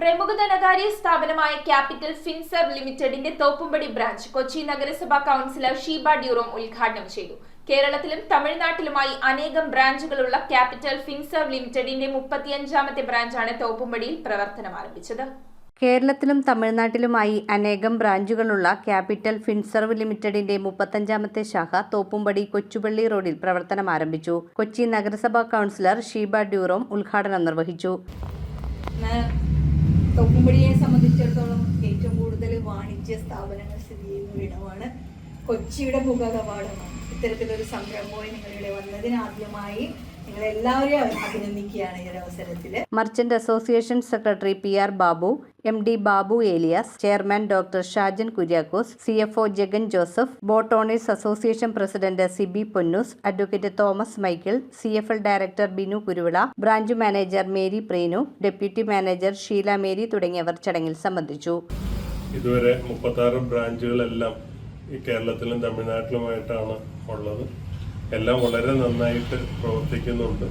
പ്രമുഖ ധനകാര്യ സ്ഥാപനമായ ക്യാപിറ്റൽ ഫിൻസർവ് ലിമിറ്റഡിന്റെ തോപ്പുംപടി ബ്രാഞ്ച് കൊച്ചി നഗരസഭാ കൗൺസിലർ ഷീബ ഡ്യൂറോം ഉദ്ഘാടനം ചെയ്തു. കേരളത്തിലും തമിഴ്നാട്ടിലുമായി അനേകം ബ്രാഞ്ചുകളുള്ള ക്യാപിറ്റൽ ഫിൻസർവ് ലിമിറ്റഡിന്റെ 35ാമത്തെ ബ്രാഞ്ചാണ് തോപ്പുംപടിയിൽ പ്രവർത്തനം ആരംഭിച്ചത്. കേരളത്തിലും തമിഴ്നാട്ടിലുമായി അനേകം ബ്രാഞ്ചുകളുള്ള ക്യാപിറ്റൽ ഫിൻസർവ് ലിമിറ്റഡിന്റെ 35ാമത്തെ ശാഖ തോപ്പുംപടി കൊച്ചുപള്ളി റോഡിൽ പ്രവർത്തനം ആരംഭിച്ചു. കൊച്ചി നഗരസഭാ കൗൺസിലർ ഷീബ ഡ്യൂറോം ഉദ്ഘാടനം നിർവഹിച്ചു. തോപ്പുംപടിയെ സംബന്ധിച്ചിടത്തോളം ഏറ്റവും കൂടുതൽ വാണിജ്യ സ്ഥാപനങ്ങൾ സ്ഥിതി ചെയ്യുന്ന ഇടമാണ്. കൊച്ചിയുടെ മുഖകവാടമാണ്. ഇത്തരത്തിലൊരു സംരംഭമായി നിങ്ങളിവിടെ വന്നതിന് ആദ്യമായി നിങ്ങളെല്ലാവരെയും അഭിനന്ദിക്കുകയാണ് ഈ ഒരു അവസരത്തിൽ. Merchant association secretary PR Babu, MD Babu Elias, chairman doctor Shajan Kuriakose, CFO Jagan Joseph, boat owners association president Siby Ponnoose, advocate Thomas Michael, CFL director Binu Kuruvila, branch manager Mary Prenu, deputy manager Sheela Mary തുടങ്ങിയവർ ചടങ്ങിൽ സംബന്ധിച്ചു. ഇതുവരെ 36 ബ്രാഞ്ചുകളെല്ലാം ഈ കേരളത്തിലും തമിഴ്നാട്ടിലുമായിട്ടാണ് ഉള്ളത്. എല്ലാം വളരെ നന്നായിട്ട് പ്രവർത്തിക്കുന്നുണ്ട്.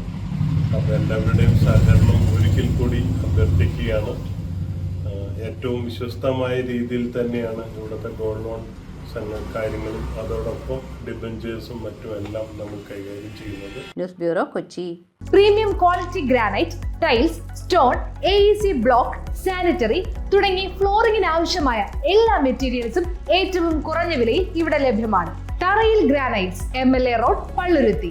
അപ്പോൾ എല്ലാവരുടെയും സഹകരണം ഒരിക്കൽ കൂടി അഭ്യർത്ഥിക്കുകയാണ്. ഏറ്റവും വിശ്വസ്തമായ രീതിയിൽ തന്നെയാണ് ഇവിടുത്തെ ഗോൾഡ് ലോൺ കാര്യങ്ങളും അതോടൊപ്പം ഡിബഞ്ചേഴ്സും മറ്റുമെല്ലാം നമ്മൾ കൈകാര്യം ചെയ്യുന്നത്. News bureau, Kochi. Premium quality granite, tiles, stone, AEC block, sanitary തുടങ്ങി ഫ്ലോറിംഗിന് ആവശ്യമായ എല്ലാ മെറ്റീരിയൽസും ഏറ്റവും കുറഞ്ഞ വിലയിൽ ഇവിടെ ലഭ്യമാണ്. തറയിൽ ഗ്രാനൈറ്റ്സ്, MLA റോഡ്, പള്ളുരുത്തി.